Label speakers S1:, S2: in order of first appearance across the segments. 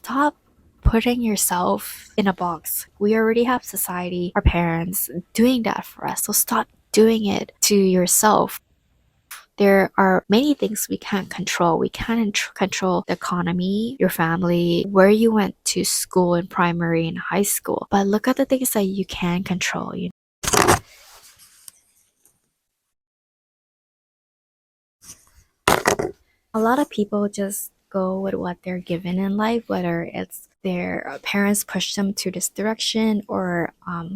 S1: stop putting yourself in a box. We already have society, our parents doing that for us. So stop doing it to yourself. There are many things we can't control. We can't control the economy, your family, where you went to school in primary and high school. But look at the things that you can control. A lot of people just go with what they're given in life, whether it's their parents push them to this direction or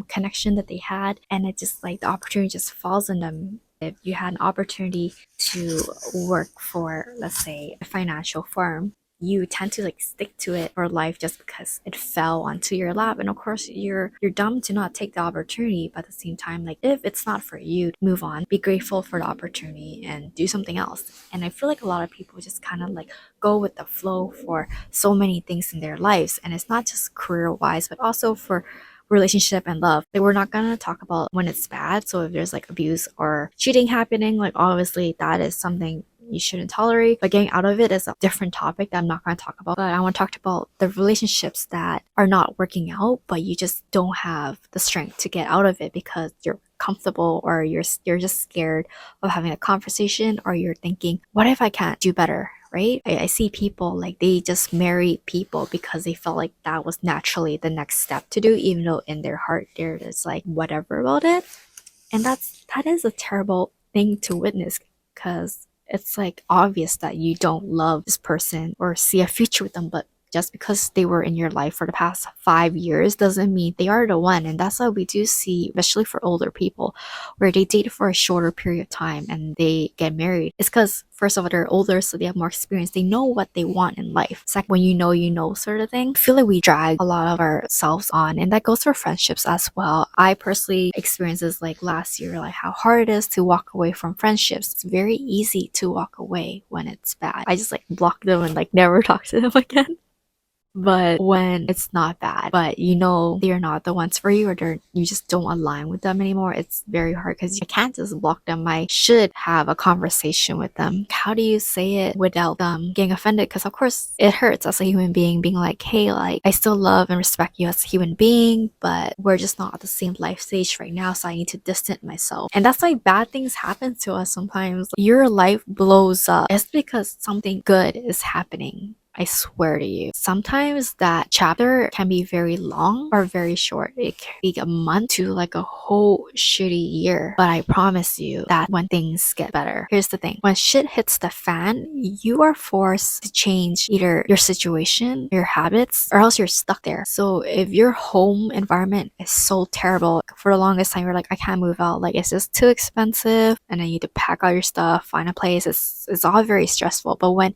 S1: connection that they had, and it just like the opportunity just falls on them. If you had an opportunity to work for, let's say, a financial firm, you tend to like stick to it for life just because it fell onto your lap. And of course, you're dumb to not take the opportunity, but at the same time, like if it's not for you, move on, be grateful for the opportunity and do something else. And I feel like a lot of people just kind of like go with the flow for so many things in their lives, and it's not just career wise but also for relationship and love. Like we're not gonna talk about when it's bad. So if there's like abuse or cheating happening, like obviously that is something you shouldn't tolerate. But getting out of it is a different topic that I'm not gonna talk about. But I want to talk about the relationships that are not working out, but you just don't have the strength to get out of it because you're comfortable or you're just scared of having a conversation, or you're thinking, what if I can't do better? Right? I see people like they just marry people because they felt like that was naturally the next step to do, even though in their heart they're just like whatever about it. And that is a terrible thing to witness, because it's like obvious that you don't love this person or see a future with them, but just because they were in your life for the past 5 years doesn't mean they are the one. And that's why we do see, especially for older people, where they date for a shorter period of time and they get married. It's because, first of all, they're older, so they have more experience. They know what they want in life. It's like when you know sort of thing. I feel like we drag a lot of ourselves on, and that goes for friendships as well. I personally experienced this like last year, like how hard it is to walk away from friendships. It's very easy to walk away when it's bad. I just like block them and like never talk to them again. But when it's not bad, but you know they're not the ones for you, or you just don't align with them anymore, it's very hard because you can't just block them. I should have a conversation with them. How do you say it without them getting offended? Because of course it hurts as a human being, being like, hey, like I still love and respect you as a human being, but we're just not at the same life stage right now, so I need to distance myself. And that's why bad things happen to us sometimes. Your life blows up. It's because something good is happening. I swear to you. Sometimes that chapter can be very long or very short. It can be a month to like a whole shitty year. But I promise you that when things get better, here's the thing. When shit hits the fan, you are forced to change either your situation, your habits, or else you're stuck there. So if your home environment is so terrible, for the longest time you're like, I can't move out. Like it's just too expensive. And then you need to pack all your stuff, find a place. It's all very stressful. But when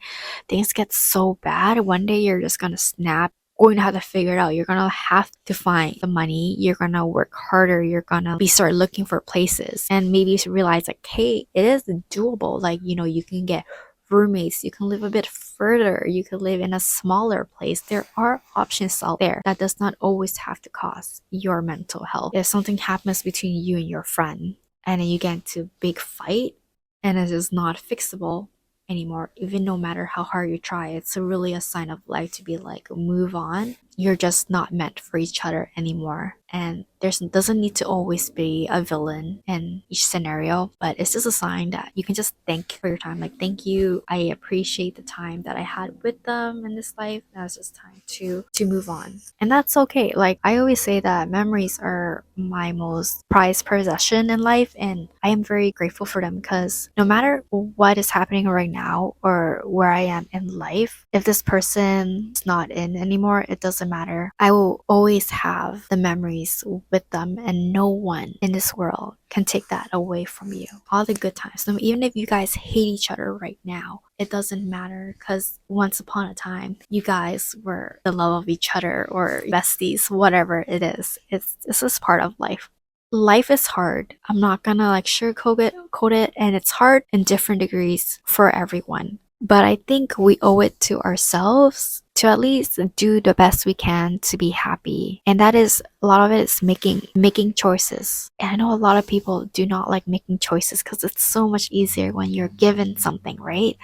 S1: things get so bad, one day you're just gonna snap, going to have to figure it out. You're gonna have to find the money, you're gonna work harder, you're gonna be start looking for places, and maybe you realize like, hey, it is doable. Like, you know, you can get roommates, you can live a bit further, you can live in a smaller place. There are options out there. That does not always have to cost your mental health. If something happens between you and your friend and then you get into a big fight and it is not fixable anymore, even no matter how hard you try, it's really a sign of life to be like, move on. You're just not meant for each other anymore. And there's doesn't need to always be a villain in each scenario, but it's just a sign that you can just thank for your time. Like, thank you, I appreciate the time that I had with them in this life. Now it's just time to move on, and that's okay. Like I always say that memories are my most prized possession in life, and I am very grateful for them, because no matter what is happening right now or where I am in life, if this person is not in anymore, it doesn't matter. I will always have the memories with them, and no one in this world can take that away from you. All the good times. So even if you guys hate each other right now, it doesn't matter, because once upon a time you guys were the love of each other, or besties, whatever it is. It's just part of life. Life is hard. I'm not gonna like sugarcoat it, and it's hard in different degrees for everyone. But I think we owe it to ourselves to at least do the best we can to be happy. And that is, a lot of it is making choices. And I know a lot of people do not like making choices because it's so much easier when you're given something, right?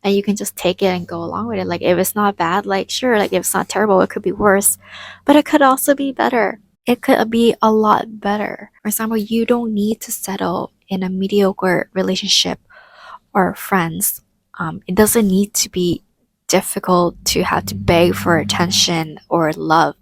S1: and you can just take it and go along with it. Like if it's not bad, like sure, like if it's not terrible, it could be worse, but it could also be better. It could be a lot better. For example, you don't need to settle in a mediocre relationship or friends. It doesn't need to be difficult to have to beg for attention or love.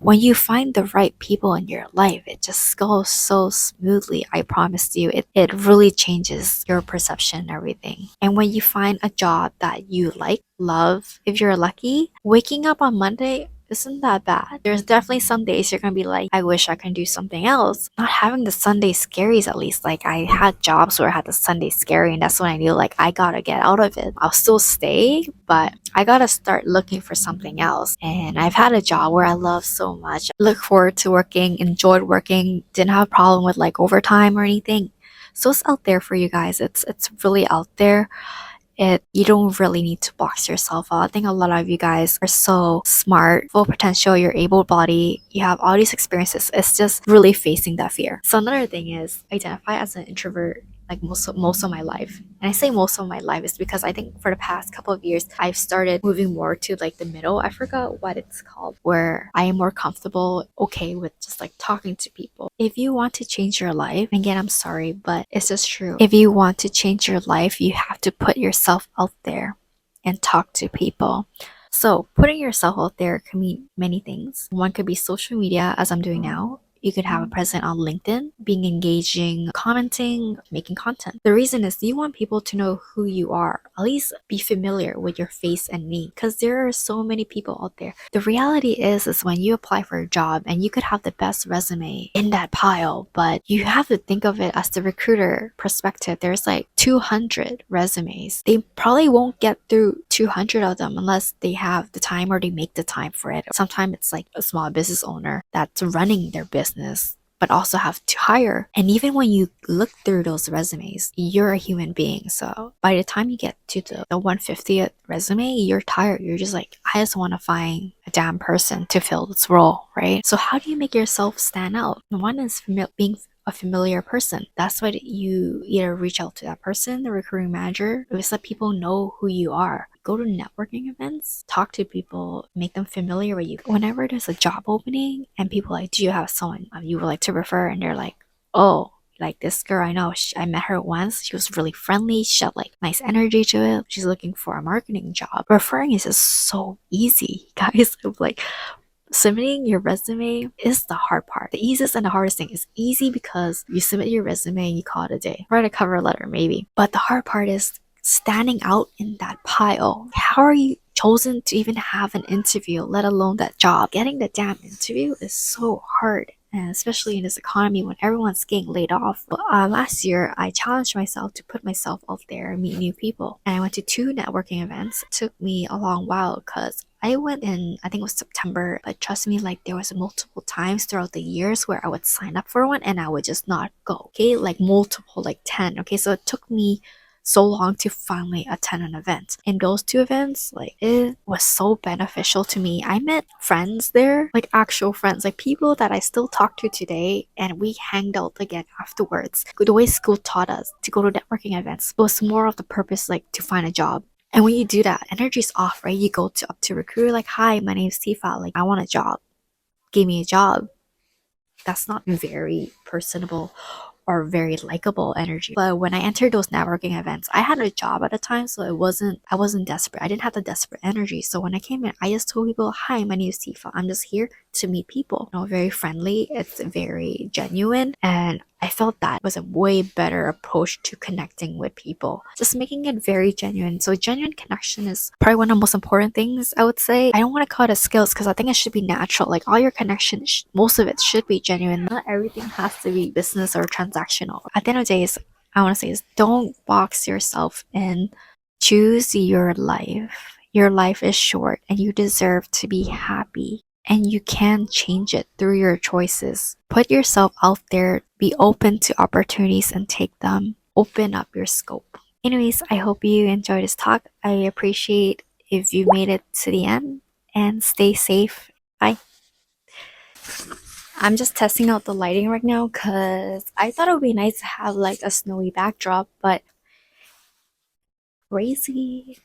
S1: When you find the right people in your life, it just goes so smoothly. I promise you, it really changes your perception and everything. And when you find a job that you like, love, if you're lucky, waking up on Monday isn't that bad. There's definitely some days you're gonna be like, I wish I can do something else. Not having the Sunday scaries at least. Like I had jobs where I had the Sunday scary, and that's when I knew like I gotta get out of it. I'll still stay, but I gotta start looking for something else. And I've had a job where I love so much. Look forward to working, enjoyed working, didn't have a problem with like overtime or anything. So it's out there for you guys. It's really out there. You don't really need to box yourself out. I think a lot of you guys are so smart, full potential, you're able body, you have all these experiences. It's just really facing that fear. So another thing is identify as an introvert like most of my life. And I say most of my life is because I think for the past couple of years I've started moving more to like the middle. I forgot what it's called, where I am more comfortable, okay with just like talking to people. If you want to change your life, again, I'm sorry, but it's just true. If you want to change your life, you have to put yourself out there and talk to people. So putting yourself out there can mean many things. One could be social media, as I'm doing now. You could have a presence on LinkedIn, being engaging, commenting, making content. The reason is you want people to know who you are, at least be familiar with your face and name, because there are so many people out there. The reality is when you apply for a job and you could have the best resume in that pile, but you have to think of it as the recruiter perspective. There's like 200 resumes. They probably won't get through 200 of them unless they have the time or they make the time for it. Sometimes it's like a small business owner that's running their business but also have to hire. And even when you look through those resumes, you're a human being. So by the time you get to the 150th resume, you're tired. You're just like, I just want to find a damn person to fill this role, right? So how do you make yourself stand out? One is being a familiar person. That's why you either reach out to that person, the recruiting manager, or just let people know who you are. Go to networking events, talk to people, make them familiar with you. Whenever there's a job opening and people like, do you have someone you would like to refer? And they're like, oh, like this girl I know, I met her once. She was really friendly. She had like nice energy to it. She's looking for a marketing job. Referring is just so easy, guys. Like submitting your resume is the hard part. The easiest and the hardest thing is easy because you submit your resume and you call it a day. Write a cover letter maybe. But the hard part is standing out in that pile. How are you chosen to even have an interview, let alone that job? Getting the damn interview is so hard. And especially in this economy when everyone's getting laid off. Last year, I challenged myself to put myself out there and meet new people. And I went to 2 networking events. It took me a long while because I went in, I think it was September, but trust me, like there was multiple times throughout the years where I would sign up for one and I would just not go. Okay, like multiple, like 10. Okay, so it took me so long to finally attend an event. In those 2 events, like it was so beneficial to me. I met friends there, like actual friends, like people that I still talk to today, and we hanged out again afterwards. The way school taught us to go to networking events was more of the purpose, like to find a job. And when you do that, energy's off, right? You go to up to recruiter like, hi, my name's Tifa, like I want a job. Give me a job. That's not very personable or very likable energy. But when I entered those networking events, I had a job at the time, so I wasn't desperate. I didn't have the desperate energy. So when I came in, I just told people, hi, my name is Tifa. I'm just here to meet people. You know, very friendly. It's very genuine. And I felt that was a way better approach to connecting with people. Just making it very genuine. So genuine connection is probably one of the most important things, I would say. I don't want to call it a skills because I think it should be natural. Like all your connections, most of it should be genuine. Not everything has to be business or transactional. At the end of the day, I want to say is don't box yourself in. Choose your life. Your life is short and you deserve to be happy. And you can change it through your choices. Put yourself out there, be open to opportunities and take them. Open up your scope. Anyways, I hope you enjoyed this talk. I appreciate if you made it to the end and stay safe. Bye. I'm just testing out the lighting right now because I thought it would be nice to have like a snowy backdrop, but crazy.